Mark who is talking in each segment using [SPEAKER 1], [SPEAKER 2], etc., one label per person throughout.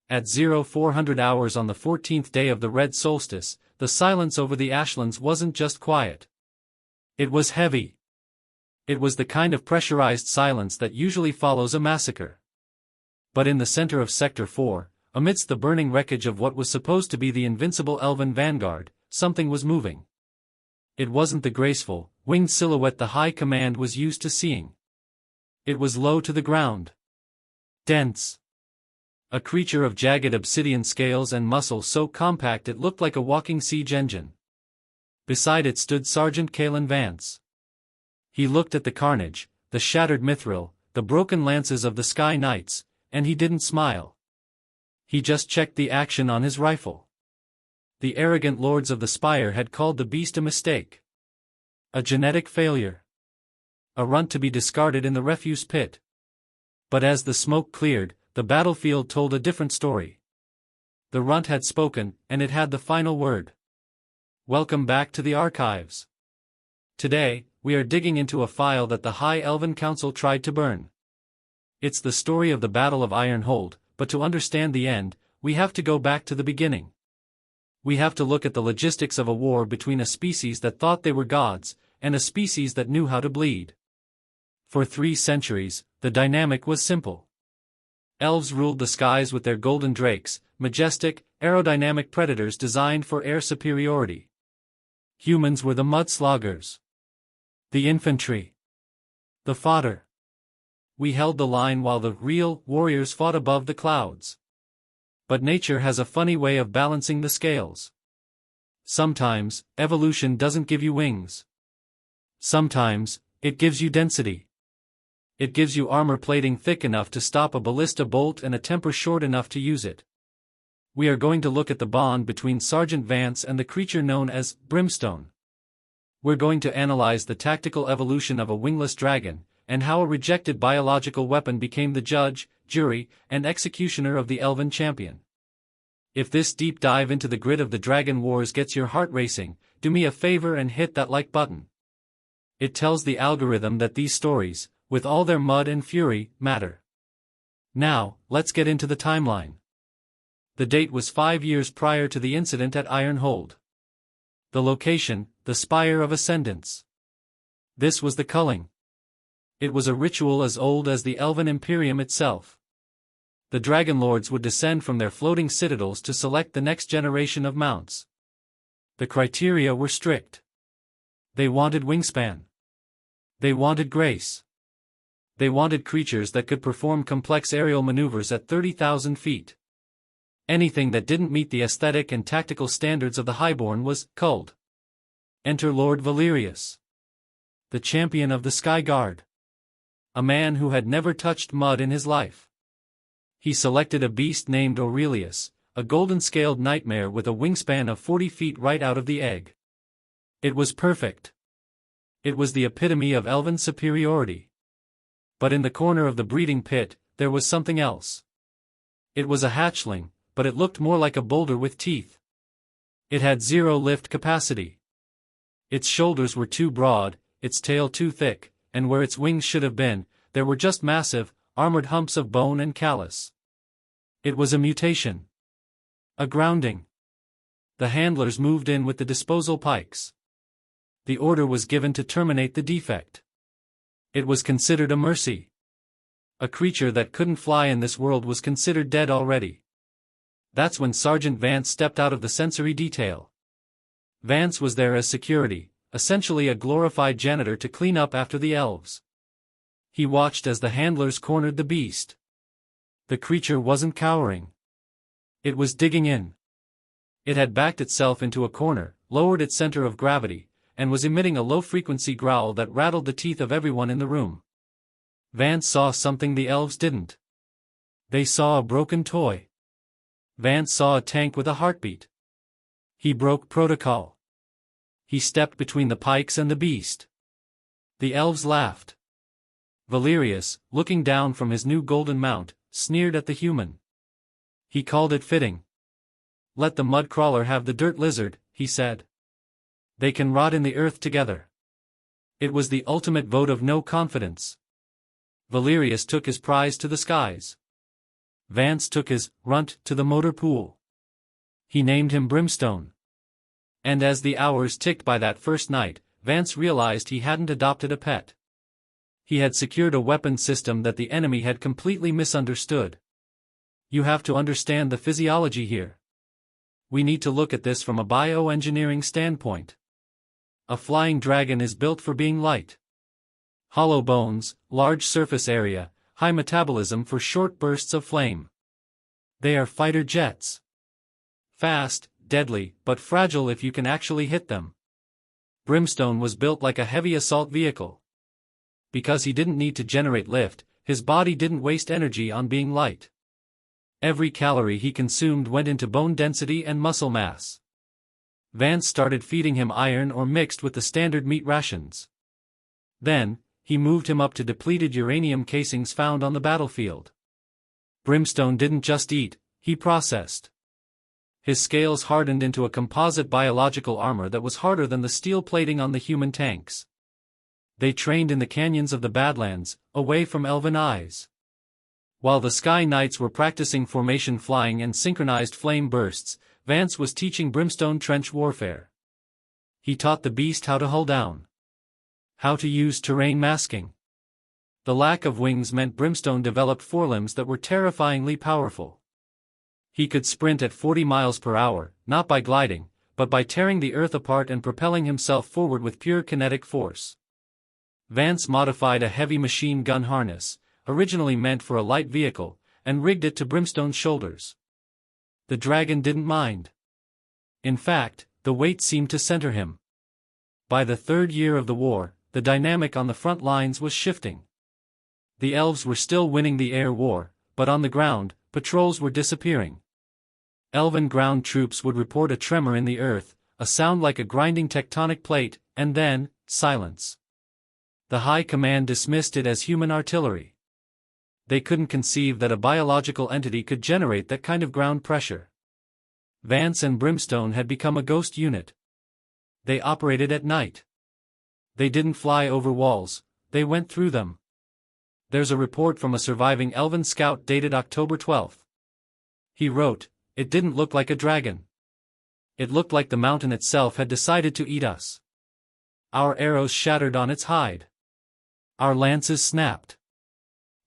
[SPEAKER 1] At 0400 hours on the 14th day of the red solstice, the silence over the ashlands wasn't just quiet. It was heavy. It was the kind of pressurized silence that usually follows a massacre. But in the center of Sector 4, amidst the burning wreckage of what was supposed to be the invincible elven vanguard, something was moving. It wasn't the graceful, winged silhouette the High Command was used to seeing. It was low to the ground. Dense. A creature of jagged obsidian scales and muscle so compact it looked like a walking siege engine. Beside it stood Sergeant Kalen Vance. He looked at the carnage, the shattered mithril, the broken lances of the Sky Knights, and he didn't smile. He just checked the action on his rifle. The arrogant lords of the Spire had called the beast a mistake. A genetic failure. A runt to be discarded in the refuse pit. But as the smoke cleared, the battlefield told a different story. The runt had spoken, and it had the final word. Welcome back to the archives. Today, we are digging into a file that the High Elven Council tried to burn. It's the story of the Battle of Ironhold, but to understand the end, we have to go back to the beginning. We have to look at the logistics of a war between a species that thought they were gods, and a species that knew how to bleed. For 3 centuries, the dynamic was simple. Elves ruled the skies with their golden drakes, majestic, aerodynamic predators designed for air superiority. Humans were the mudsloggers. The infantry. The fodder. We held the line while the real warriors fought above the clouds. But nature has a funny way of balancing the scales. Sometimes, evolution doesn't give you wings. Sometimes, it gives you density. It gives you armor plating thick enough to stop a ballista bolt and a temper short enough to use it. We are going to look at the bond between Sergeant Vance and the creature known as Brimstone. We're going to analyze the tactical evolution of a wingless dragon, and how a rejected biological weapon became the judge, jury, and executioner of the Elven champion. If this deep dive into the grit of the Dragon Wars gets your heart racing, do me a favor and hit that like button. It tells the algorithm that these stories, with all their mud and fury, matter. Now, let's get into the timeline. The date was 5 years prior to the incident at Ironhold. The location, the Spire of Ascendance. This was the culling. It was a ritual as old as the Elven Imperium itself. The Dragon Lords would descend from their floating citadels to select the next generation of mounts. The criteria were strict. They wanted wingspan. They wanted grace. They wanted creatures that could perform complex aerial maneuvers at 30,000 feet. Anything that didn't meet the aesthetic and tactical standards of the Highborn was culled. Enter Lord Valerius, the champion of the Sky Guard. A man who had never touched mud in his life. He selected a beast named Aurelius, a golden-scaled nightmare with a wingspan of 40 feet right out of the egg. It was perfect. It was the epitome of elven superiority. But in the corner of the breeding pit, there was something else. It was a hatchling, but it looked more like a boulder with teeth. It had 0 lift capacity. Its shoulders were too broad, its tail too thick, and where its wings should have been, there were just massive, armored humps of bone and callus. It was a mutation. A grounding. The handlers moved in with the disposal pikes. The order was given to terminate the defect. It was considered a mercy. A creature that couldn't fly in this world was considered dead already. That's when Sergeant Vance stepped out of the sensory detail. Vance was there as security, essentially a glorified janitor to clean up after the elves. He watched as the handlers cornered the beast. The creature wasn't cowering. It was digging in. It had backed itself into a corner, lowered its center of gravity, and was emitting a low-frequency growl that rattled the teeth of everyone in the room. Vance saw something the elves didn't. They saw a broken toy. Vance saw a tank with a heartbeat. He broke protocol. He stepped between the pikes and the beast. The elves laughed. Valerius, looking down from his new golden mount, sneered at the human. He called it fitting. Let the mud crawler have the dirt lizard, he said. They can rot in the earth together. It was the ultimate vote of no confidence. Valerius took his prize to the skies. Vance took his Runt to the motor pool. He named him Brimstone. And as the hours ticked by that first night, Vance realized he hadn't adopted a pet. He had secured a weapon system that the enemy had completely misunderstood. You have to understand the physiology here. We need to look at this from a bioengineering standpoint. A flying dragon is built for being light. Hollow bones, large surface area, high metabolism for short bursts of flame. They are fighter jets. Fast, deadly, but fragile if you can actually hit them. Brimstone was built like a heavy assault vehicle. Because he didn't need to generate lift, his body didn't waste energy on being light. Every calorie he consumed went into bone density and muscle mass. Vance started feeding him iron or mixed with the standard meat rations. Then, he moved him up to depleted uranium casings found on the battlefield. Brimstone didn't just eat, he processed. His scales hardened into a composite biological armor that was harder than the steel plating on the human tanks. They trained in the canyons of the Badlands, away from elven eyes. While the Sky Knights were practicing formation flying and synchronized flame bursts, Vance was teaching Brimstone trench warfare. He taught the beast how to hull down. How to use terrain masking. The lack of wings meant Brimstone developed forelimbs that were terrifyingly powerful. He could sprint at 40 miles per hour, not by gliding, but by tearing the earth apart and propelling himself forward with pure kinetic force. Vance modified a heavy machine gun harness, originally meant for a light vehicle, and rigged it to Brimstone's shoulders. The dragon didn't mind. In fact, the weight seemed to center him. By the third year of the war, the dynamic on the front lines was shifting. The elves were still winning the air war, but on the ground, patrols were disappearing. Elven ground troops would report a tremor in the earth, a sound like a grinding tectonic plate, and then, silence. The High Command dismissed it as human artillery. They couldn't conceive that a biological entity could generate that kind of ground pressure. Vance and Brimstone had become a ghost unit. They operated at night. They didn't fly over walls, they went through them. There's a report from a surviving elven scout dated October 12. He wrote, "It didn't look like a dragon. It looked like the mountain itself had decided to eat us. Our arrows shattered on its hide. Our lances snapped.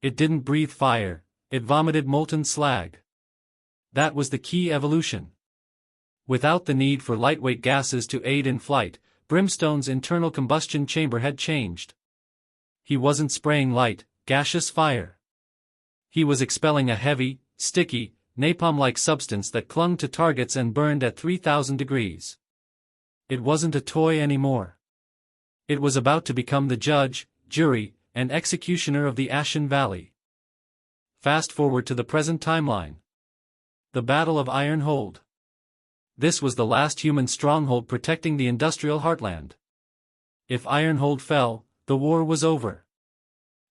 [SPEAKER 1] It didn't breathe fire, it vomited molten slag." That was the key evolution. Without the need for lightweight gases to aid in flight, Brimstone's internal combustion chamber had changed. He wasn't spraying light, gaseous fire. He was expelling a heavy, sticky, napalm-like substance that clung to targets and burned at 3,000 degrees. It wasn't a toy anymore. It was about to become the judge, jury, and executioner of the Ashen Valley. Fast forward to the present timeline. The Battle of Ironhold. This was the last human stronghold protecting the industrial heartland. If Ironhold fell, the war was over.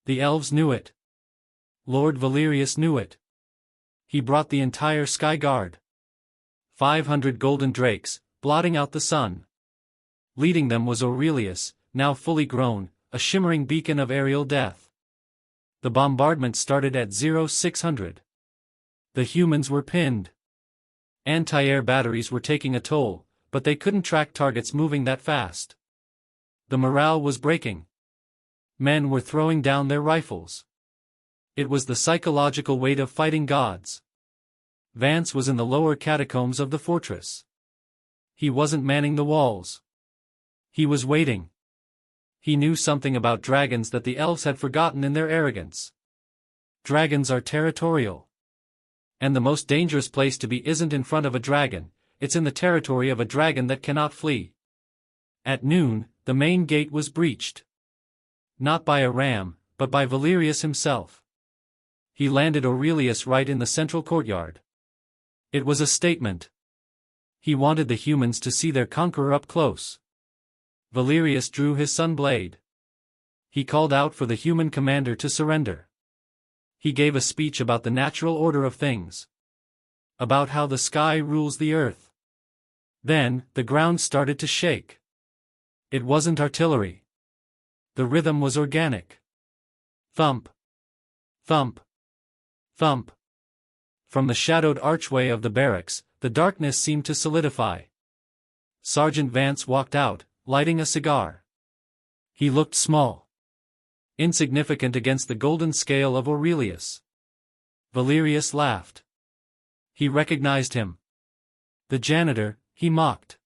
[SPEAKER 1] The elves knew it. Lord Valerius knew it. He brought the entire Sky Guard. 500 golden drakes, blotting out the sun. Leading them was Aurelius, now fully grown, a shimmering beacon of aerial death. The bombardment started at 0600. The humans were pinned. Anti-air batteries were taking a toll, but they couldn't track targets moving that fast. The morale was breaking. Men were throwing down their rifles. It was the psychological weight of fighting gods. Vance was in the lower catacombs of the fortress. He wasn't manning the walls. He was waiting. He knew something about dragons that the elves had forgotten in their arrogance. Dragons are territorial. And the most dangerous place to be isn't in front of a dragon, it's in the territory of a dragon that cannot flee. At noon, the main gate was breached. Not by a ram, but by Valerius himself. He landed Aurelius right in the central courtyard. It was a statement. He wanted the humans to see their conqueror up close. Valerius drew his sun blade. He called out for the human commander to surrender. He gave a speech about the natural order of things. About how the sky rules the earth. Then, the ground started to shake. It wasn't artillery. The rhythm was organic. Thump. Thump. Thump. From the shadowed archway of the barracks, the darkness seemed to solidify. Sergeant Vance walked out, lighting a cigar. He looked small, insignificant against the golden scale of Aurelius. Valerius laughed. He recognized him. The janitor, he mocked.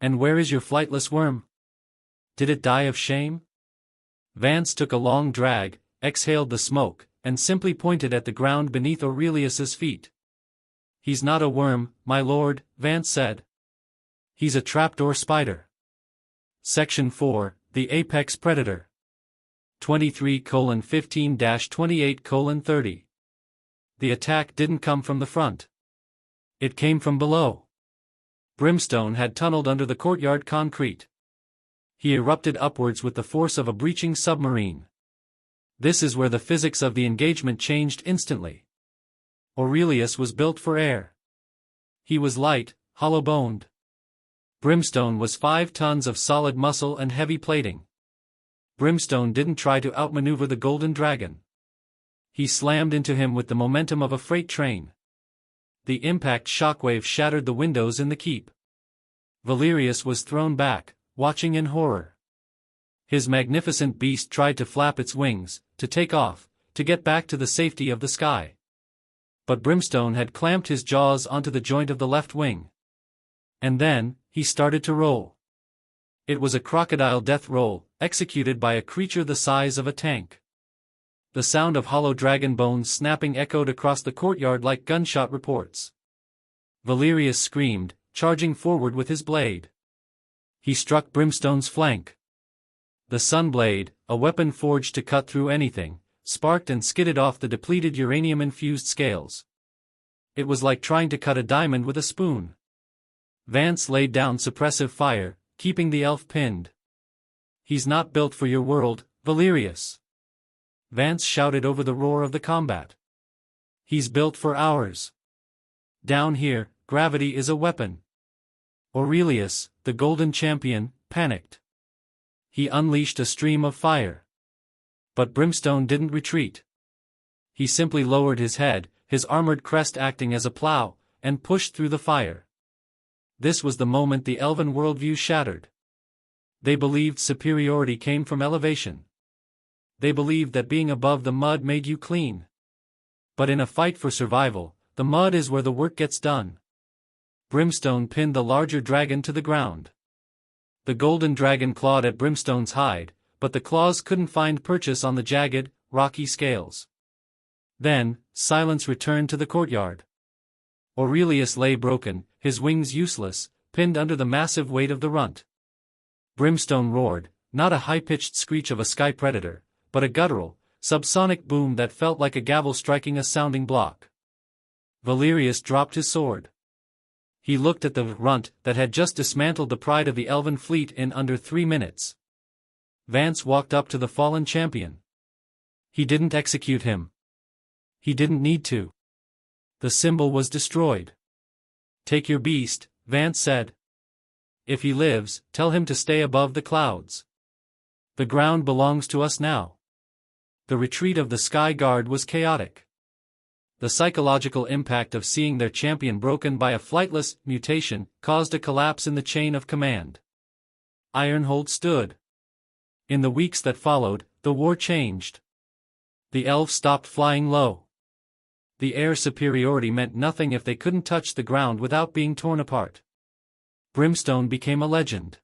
[SPEAKER 1] And where is your flightless worm? Did it die of shame? Vance took a long drag, exhaled the smoke, and simply pointed at the ground beneath Aurelius's feet. He's not a worm, my lord, Vance said. He's a trapdoor spider. Section 4, The Apex Predator. 23:15-28:30. The attack didn't come from the front. It came from below. Brimstone had tunneled under the courtyard concrete. He erupted upwards with the force of a breaching submarine. This is where the physics of the engagement changed instantly. Aurelius was built for air. He was light, hollow-boned. Brimstone was 5 tons of solid muscle and heavy plating. Brimstone didn't try to outmaneuver the Golden Dragon. He slammed into him with the momentum of a freight train. The impact shockwave shattered the windows in the keep. Valerius was thrown back, watching in horror. His magnificent beast tried to flap its wings, to take off, to get back to the safety of the sky. But Brimstone had clamped his jaws onto the joint of the left wing. And then, he started to roll. It was a crocodile death roll, executed by a creature the size of a tank. The sound of hollow dragon bones snapping echoed across the courtyard like gunshot reports. Valerius screamed, charging forward with his blade. He struck Brimstone's flank. The Sunblade, a weapon forged to cut through anything, sparked and skidded off the depleted uranium-infused scales. It was like trying to cut a diamond with a spoon. Vance laid down suppressive fire, keeping the elf pinned. He's not built for your world, Valerius. Vance shouted over the roar of the combat. He's built for ours. Down here, gravity is a weapon. Aurelius, the Golden Champion, panicked. He unleashed a stream of fire. But Brimstone didn't retreat. He simply lowered his head, his armored crest acting as a plow, and pushed through the fire. This was the moment the elven worldview shattered. They believed superiority came from elevation. They believed that being above the mud made you clean. But in a fight for survival, the mud is where the work gets done. Brimstone pinned the larger dragon to the ground. The golden dragon clawed at Brimstone's hide, but the claws couldn't find purchase on the jagged, rocky scales. Then, silence returned to the courtyard. Aurelius lay broken, his wings useless, pinned under the massive weight of the runt. Brimstone roared, not a high-pitched screech of a sky predator, but a guttural, subsonic boom that felt like a gavel striking a sounding block. Valerius dropped his sword. He looked at the runt that had just dismantled the pride of the elven fleet in under 3 minutes. Vance walked up to the fallen champion. He didn't execute him. He didn't need to. The symbol was destroyed. Take your beast, Vance said. If he lives, tell him to stay above the clouds. The ground belongs to us now. The retreat of the Sky Guard was chaotic. The psychological impact of seeing their champion broken by a flightless mutation caused a collapse in the chain of command. Ironhold stood. In the weeks that followed, the war changed. The elves stopped flying low. The air superiority meant nothing if they couldn't touch the ground without being torn apart. Brimstone became a legend.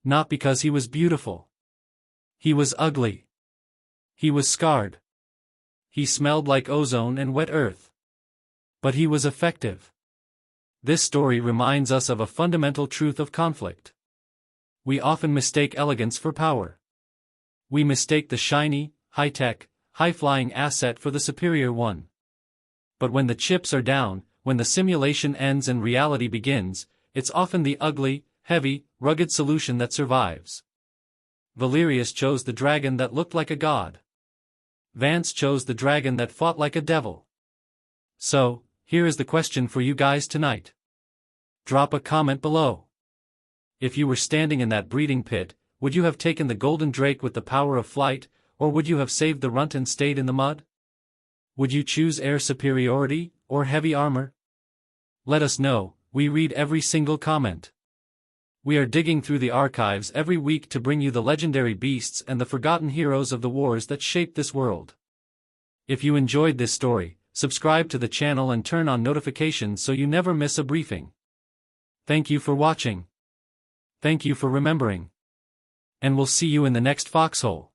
[SPEAKER 1] Not because he was beautiful. He was ugly. He was scarred. He smelled like ozone and wet earth. But he was effective. This story reminds us of a fundamental truth of conflict. We often mistake elegance for power. We mistake the shiny, high-tech, high-flying asset for the superior one. But when the chips are down, when the simulation ends and reality begins, it's often the ugly, heavy, rugged solution that survives. Valerius chose the dragon that looked like a god. Vance chose the dragon that fought like a devil. So, here is the question for you guys tonight. Drop a comment below. If you were standing in that breeding pit, would you have taken the golden drake with the power of flight, or would you have saved the runt and stayed in the mud? Would you choose air superiority, or heavy armor? Let us know, we read every single comment. We are digging through the archives every week to bring you the legendary beasts and the forgotten heroes of the wars that shaped this world. If you enjoyed this story, subscribe to the channel and turn on notifications so you never miss a briefing. Thank you for watching. Thank you for remembering. And we'll see you in the next foxhole.